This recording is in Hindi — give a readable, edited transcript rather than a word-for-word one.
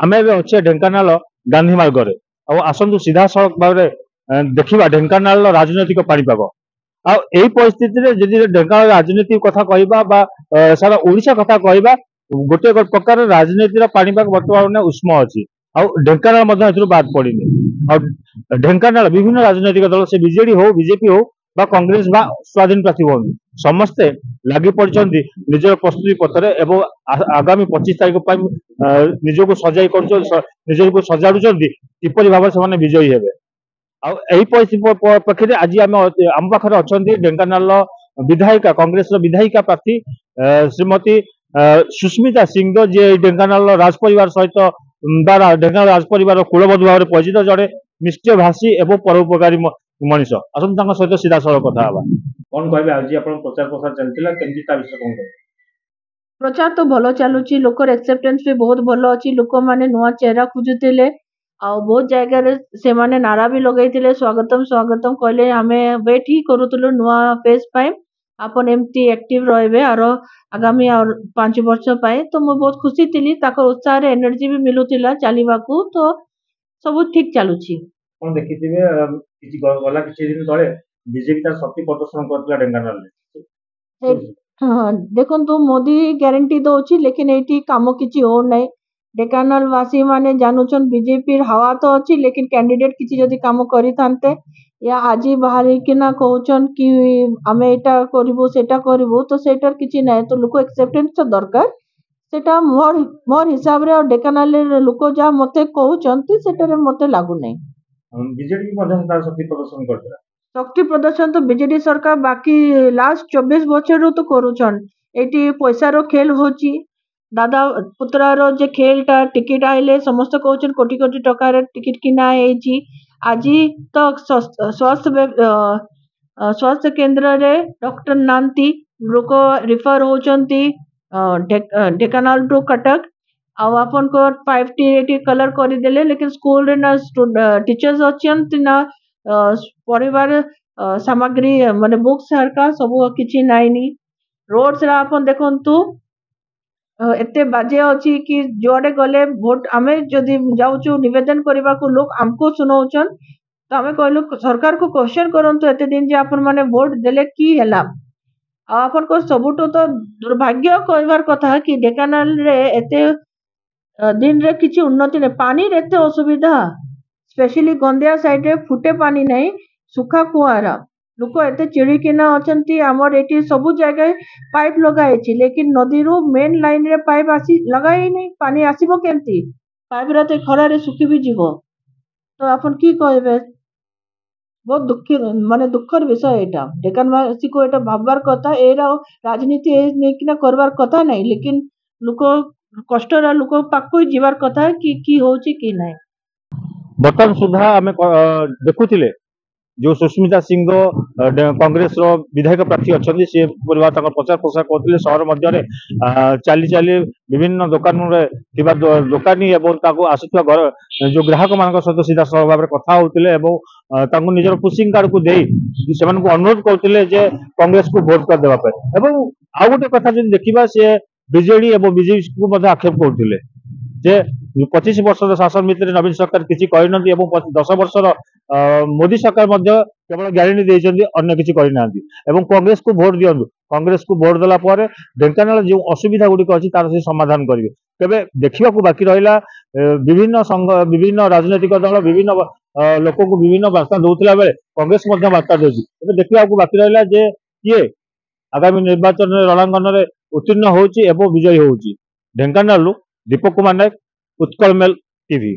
आम अच्छे ढेंकानाल गांधी मार्ग आसतु सीधा सड़क भाव देखा ढेंकानाल राजनैतिक पाणीपाग आई परिस्थिति जदि ढेंकानाल राजनीति कथा कहवा सारा ओडिशा कथा कहवा गोटे प्रकार राजनीतिर पाणीपाग बर्तमान उष्म अच्छी ढेंकानाल बाद पड़ी ढेंकानाल विभिन्न राजनैतिक दल से बीजेडी हो बीजेपी हो बा कांग्रेस बा स्वाधीन प्रार्थी हूँ समस्ते लगी पड़ते निजर प्रस्तुति पथर एवं आगामी 25 तारीख निजक सजाई कर सजाड़ुं किपर भाव से विजयी हेबे आई परिस्थिति पक्षे आज आम पाखे अच्छा ढेंकानाल विधायिका कांग्रेस विधायिका प्रार्थी श्रीमती सुस्मिता सिंह जी ढेंकानाल राजपरिवार सहित ढेंकानाल राजपरिवार कुलबधु भाव में परिचित जड़े निश्चय भाषी एवं परोपकारी मनीष आसतु सहित सीधा सड़क कथा कौन कहे आज आप प्रचार प्रसार चलता केमती विषय कौन कह प्रचार तो भल चलुची लोकर एक्सेप्टेंस भी बहुत भल अच्छी लोक मैंने नुआ चेहरा खोजुले आ बहुत जगह से माने नारा भी लगे स्वागतम स्वागतम कहले आम वेट ही करूँ नुआ फेज पाए आपन एमती एक्टिव रहे आर आगामी 5 वर्ष पाए तो मुझे बहुत खुशी थी उत्साह एनर्जी भी मिलूला चलवा तो सब ठीक चलुची कौन देखिए गला किसी दिन तले बीजेपी तार शक्ति प्रदर्शन करथिला ढेंकानाल हाँ देखो मोदी ग्यारंटी दौर लेकिन ये कम किसी हो ना ढेंकानाल वासी माने जानून बीजेपी हवा तो अच्छी लेकिन कैंडिडेट किसी जदि कम करते या आज बाहर किना कहन कि आम यहाँ करूँ तो सेटार किसी ना तो लोक एक्सेप्टेंस तो दरकार सेटा मोर हिसाब रे ढेंकानाल लोक जहाँ मत कहते मत लगुना बीजेडी शक्ति प्रदर्शन करथिला शक्ति प्रदर्शन तो बीजेडी सरकार बाकी लास्ट 24 वर्ष तो करुछन एटी पैसार खेल होची दादा पुत्रार जे खेलटा टिकट आइले समस्त कहउछन कोटी कोटी टकार टिकट किना हेची आज तो स्वास्थ्य केंद्र रे डॉक्टर नांती लोक रिफर होचंती ढेंकानाल टू कटक आपन को 5T कलर कर देले लेकिन स्कूल रे ना टीचर्स अच्छी ना पढ़ार सामग्री माने बुक्स हरका सब किसी नाइनी रोड्स आपन देखंतु एते बाजे अच्छी कि जुआडे गले भोट आमे जदि जाऊँ निवेदन करने को लोग आमको सुनाऊन तो आमे कहलु सरकार को क्वेश्चन करंतु एते दिन जे आपन माने वोट देले की हैला आपन को सबुठो तो दुर्भाग्य कहबार कथा कि ढेंकानाल रे एते दिन रे किछि उन्नति नै पानी रे एते असुविधा स्पेशली गंदिया साइड रे फुटे पानी नहीं सुखा कुआरा लोक एते चिड़िकिना अच्छी आमर ये सब जगह पाइप लगाई लेकिन नदी रू मेन लाइन रे पाइप आसी लगाई नहीं पानी आसीबो केमती पाइप रे खरारे सुखी भी जीव तो आपन की कहबे बहुत दुखी माने दुखर विषय एटा ढेंकानालवासी को एटा भाबबार कथा एरा राजनीति नेकिना करबार कथा नहीं लेकिन लोक कष्टर लोक पाखु जीवार कथा कि होची कि नहीं बर्तमान सुधा आम देखुले जो सुस्मिता सिंह कांग्रेस विधायक प्रार्थी अच्छा सी परिवार प्रचार प्रसार करते सहर मध्य चली चली विभिन्न दुकान दुकानी आसुवा घर जो ग्राहक मान सहित सीधा सड़क भाव में कथा होते निजर पुशिंग कार्ड को दे से अनुरोध करते कांग्रेस को भोट कर देवाई आउ गोटे कथा जो देखा सी बीजेडी और बीजेपी को आक्षेप करते 25 वर्ष शासन भितर नवीन सरकार किसी कहना 10 वर्ष मोदी सरकार केवल ग्यारंटी देते अन्य किसी कहना कांग्रेस को भोट दिंतु कांग्रेस को भोट देला ढेंकानाल जो असुविधा गुड़िक अच्छी तार से समाधान करेंगे तेज देखा बाकी रहा विभिन्न संघ विभिन्न राजनैतिक दल विभिन्न लोक को विभिन्न बार्ता दौला बेले कांग्रेस बार्ता देती देखा बाकी रहा किए आगामी निर्वाचन रणांगन में उत्तीर्ण होची विजयी होची ढेंकानाल दीपक कुमार नायक उत्कल मेल टीवी।